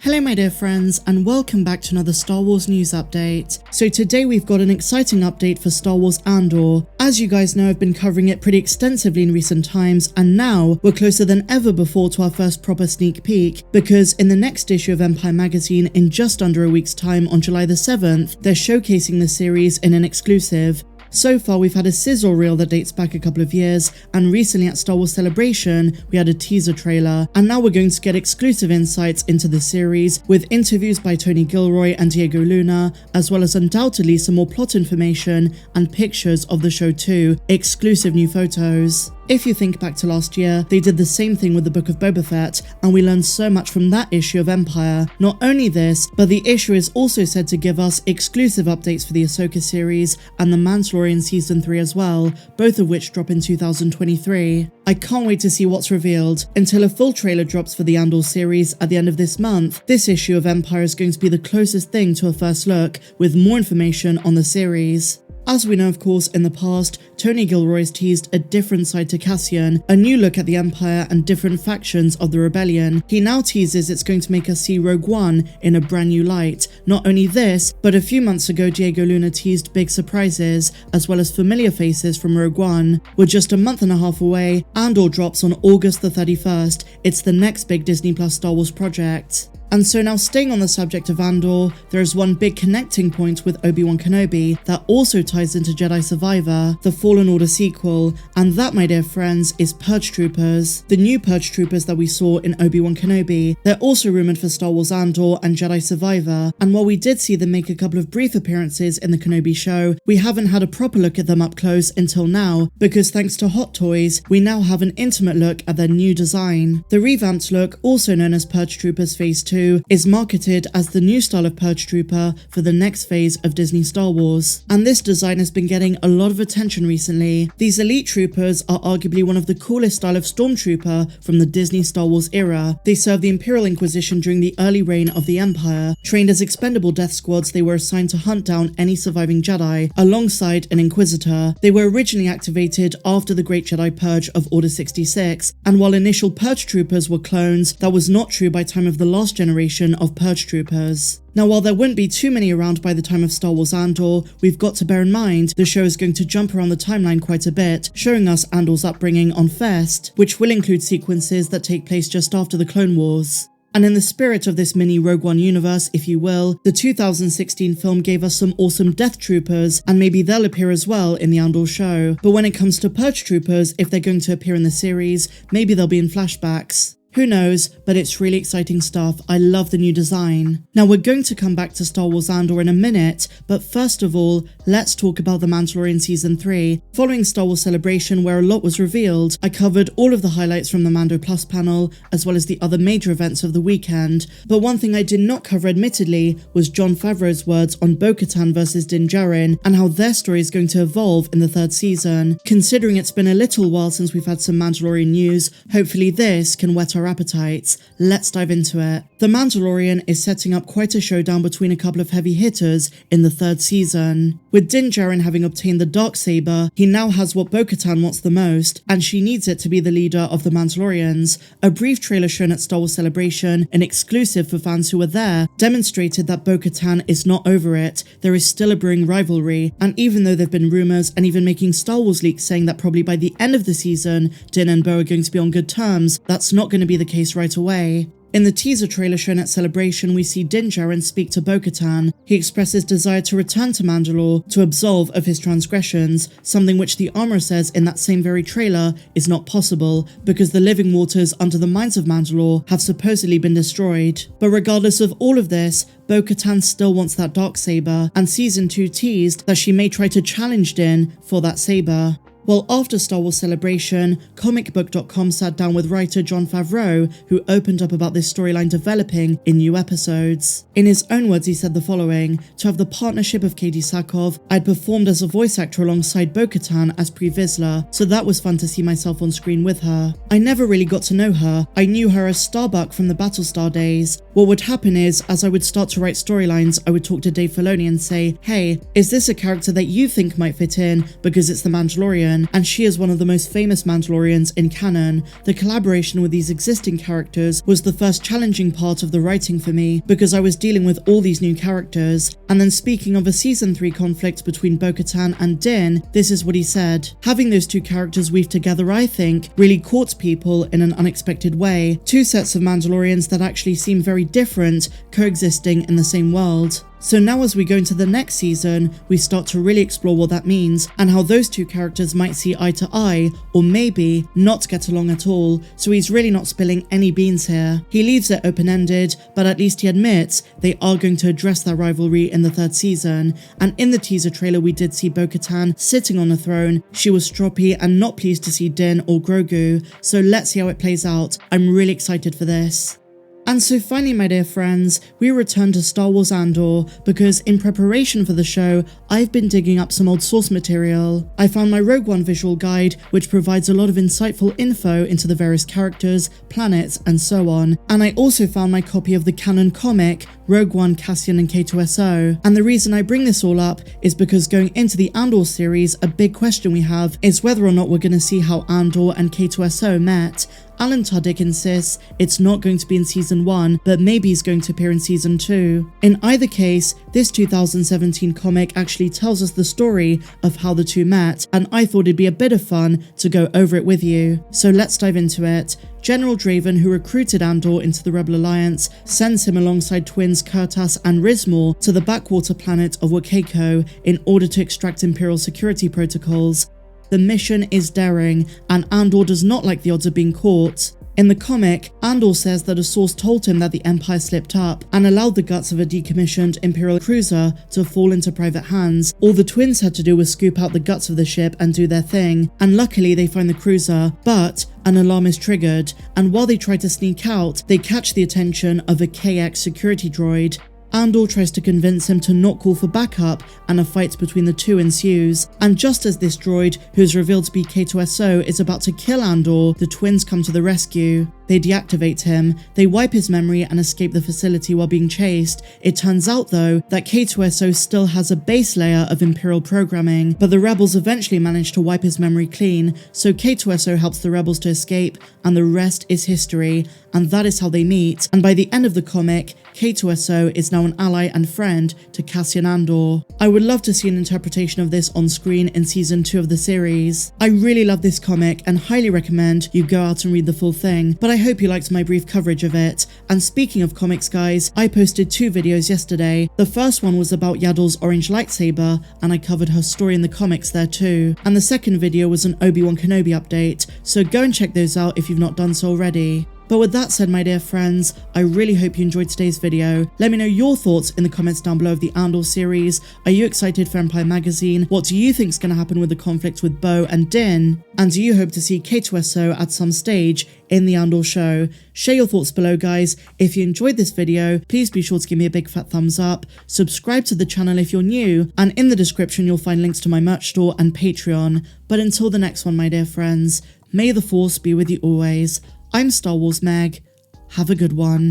Hello my dear friends, and welcome back to another Star Wars news update. So today we've got an exciting update for Star Wars Andor. As you guys know, I've been covering it pretty extensively in recent times, and now we're closer than ever before to our first proper sneak peek, because in the next issue of Empire magazine in just under a week's time on July the 7th, they're showcasing the series in an exclusive. So far we've had a sizzle reel that dates back a couple of years, and recently at Star Wars Celebration we had a teaser trailer, and now we're going to get exclusive insights into the series with interviews by Tony Gilroy and Diego Luna, as well as undoubtedly some more plot information and pictures of the show too, exclusive new photos. If you think back to last year, they did the same thing with the Book of Boba Fett, and we learned so much from that issue of Empire. Not only this, but the issue is also said to give us exclusive updates for the Ahsoka series and the Mandalorian Season 3 as well, both of which drop in 2023. I can't wait to see what's revealed. Until a full trailer drops for the Andor series at the end of this month, this issue of Empire is going to be the closest thing to a first look, with more information on the series. As we know, of course, in the past, Tony Gilroy has teased a different side to Cassian, a new look at the Empire and different factions of the rebellion. He now teases it's going to make us see Rogue One in a brand new light. Not only this, but a few months ago Diego Luna teased big surprises, as well as familiar faces from Rogue One. We're just a month and a half away, Andor drops on August the 31st. It's the next big Disney Plus Star Wars project. And so now, staying on the subject of Andor, there is one big connecting point with Obi-Wan Kenobi that also ties into Jedi Survivor, the Fallen Order sequel, and that, my dear friends, is Purge Troopers. The new Purge Troopers that we saw in Obi-Wan Kenobi. They're also rumoured for Star Wars Andor and Jedi Survivor, and while we did see them make a couple of brief appearances in the Kenobi show, we haven't had a proper look at them up close until now, because thanks to Hot Toys, we now have an intimate look at their new design. The revamped look, also known as Purge Troopers Phase 2, is marketed as the new style of Purge Trooper for the next phase of Disney Star Wars. And this design has been getting a lot of attention recently. These elite troopers are arguably one of the coolest style of stormtrooper from the Disney Star Wars era. They served the Imperial Inquisition during the early reign of the Empire. Trained as expendable death squads, they were assigned to hunt down any surviving Jedi, alongside an Inquisitor. They were originally activated after the Great Jedi Purge of Order 66, and while initial Purge Troopers were clones, that was not true by time of the last generation of Purge Troopers. Now, while there wouldn't be too many around by the time of Star Wars Andor, we've got to bear in mind the show is going to jump around the timeline quite a bit, showing us Andor's upbringing on Fest, which will include sequences that take place just after the Clone Wars. And in the spirit of this mini Rogue One universe, if you will, the 2016 film gave us some awesome Death Troopers, and maybe they'll appear as well in the Andor show. But when it comes to Purge Troopers, if they're going to appear in the series, maybe they'll be in flashbacks. Who knows, but it's really exciting stuff. I love the new design. Now, we're going to come back to Star Wars Andor in a minute, but first of all, let's talk about The Mandalorian Season 3. Following Star Wars Celebration, where a lot was revealed, I covered all of the highlights from the Mando Plus panel, as well as the other major events of the weekend. But one thing I did not cover, admittedly, was Jon Favreau's words on Bo-Katan versus Din Djarin, and how their story is going to evolve in the third season. Considering it's been a little while since we've had some Mandalorian news, hopefully this can whet our appetites. Let's dive into it. The Mandalorian is setting up quite a showdown between a couple of heavy hitters in the third season. With Din Djarin having obtained the Darksaber, he now has what Bo-Katan wants the most, and she needs it to be the leader of the Mandalorians. A brief trailer shown at Star Wars Celebration, an exclusive for fans who were there, demonstrated that Bo-Katan is not over it. There is still a brewing rivalry, and even though there have been rumours and even making Star Wars leaks saying that probably by the end of the season, Din and Bo are going to be on good terms, that's not going to be the case right away. In the teaser trailer shown at Celebration, we see Din Djarin speak to Bo-Katan. He expresses desire to return to Mandalore to absolve of his transgressions, something which the armourer says in that same very trailer is not possible because the living waters under the mines of Mandalore have supposedly been destroyed. But regardless of all of this, Bo-Katan still wants that Darksaber, and Season 2 teased that she may try to challenge Din for that saber. Well, after Star Wars Celebration, comicbook.com sat down with writer Jon Favreau, who opened up about this storyline developing in new episodes. In his own words, he said the following: "To have the partnership of Katee Sackhoff, I'd performed as a voice actor alongside Bo-Katan as Pre Vizsla, so that was fun to see myself on screen with her. I never really got to know her. I knew her as Starbuck from the Battlestar days. What would happen is, as I would start to write storylines, I would talk to Dave Filoni and say, hey, is this a character that you think might fit in because it's the Mandalorian? Cassian, and she is one of the most famous Mandalorians in canon. The collaboration with these existing characters was the first challenging part of the writing for me, because I was dealing with all these new characters. And then speaking of a season 3 conflict between Bo-Katan and Din, this is what he said. Having those two characters weave together, I think, really caught people in an unexpected way. Two sets of Mandalorians that actually seem very different, coexisting in the same world. So now as we go into the next season, we start to really explore what that means and how those two characters might see eye to eye, or maybe not get along at all, so he's really not spilling any beans here. He leaves it open-ended, but at least he admits they are going to address that rivalry in the 3rd season, and in the teaser trailer we did see Bo-Katan sitting on a throne. She was stroppy and not pleased to see Din or Grogu, so let's see how it plays out. I'm really excited for this. And so finally, my dear friends, we return to Star Wars Andor, because in preparation for the show, I've been digging up some old source material. I found my Rogue One visual guide, which provides a lot of insightful info into the various characters, planets, and so on. And I also found my copy of the canon comic, Rogue One, Cassian, and K2SO. And the reason I bring this all up is because going into the Andor series, a big question we have is whether or not we're going to see how Andor and K2SO met. Alan Tudyk insists it's not going to be in season 1, but maybe he's going to appear in season 2. In either case, this 2017 comic actually tells us the story of how the two met, and I thought it'd be a bit of fun to go over it with you. So let's dive into it. General Draven, who recruited Andor into the Rebel Alliance, sends him alongside twins Kurtas and Rizmor to the backwater planet of Wakako in order to extract Imperial security protocols. The mission is daring, and Andor does not like the odds of being caught. In the comic, Andor says that a source told him that the Empire slipped up and allowed the guts of a decommissioned Imperial cruiser to fall into private hands. All the twins had to do was scoop out the guts of the ship and do their thing, and luckily they find the cruiser, but an alarm is triggered, and while they try to sneak out, they catch the attention of a KX security droid. Andor tries to convince him to not call for backup, and a fight between the two ensues. And just as this droid, who is revealed to be K2SO, is about to kill Andor, the twins come to the rescue. They deactivate him, they wipe his memory and escape the facility while being chased. It turns out though, that K2SO still has a base layer of Imperial programming, but the rebels eventually manage to wipe his memory clean, so K2SO helps the rebels to escape, and the rest is history. And that is how they meet, and by the end of the comic, K2SO is now an ally and friend to Cassian Andor. I would love to see an interpretation of this on screen in season 2 of the series. I really love this comic and highly recommend you go out and read the full thing, but I hope you liked my brief coverage of it. And speaking of comics guys, I posted 2 videos yesterday. The first one was about Yaddle's orange lightsaber, and I covered her story in the comics there too. And the second video was an Obi-Wan Kenobi update, so go and check those out if you've not done so already. But with that said, my dear friends, I really hope you enjoyed today's video. Let me know your thoughts in the comments down below of the Andor series. Are you excited for Empire Magazine? What do you think is going to happen with the conflict with Bo and Din? And do you hope to see K2SO at some stage in the Andor show? Share your thoughts below guys. If you enjoyed this video, please be sure to give me a big fat thumbs up, subscribe to the channel if you're new, and in the description you'll find links to my merch store and Patreon. But until the next one, my dear friends, may the Force be with you always. I'm Star Wars Meg. Have a good one.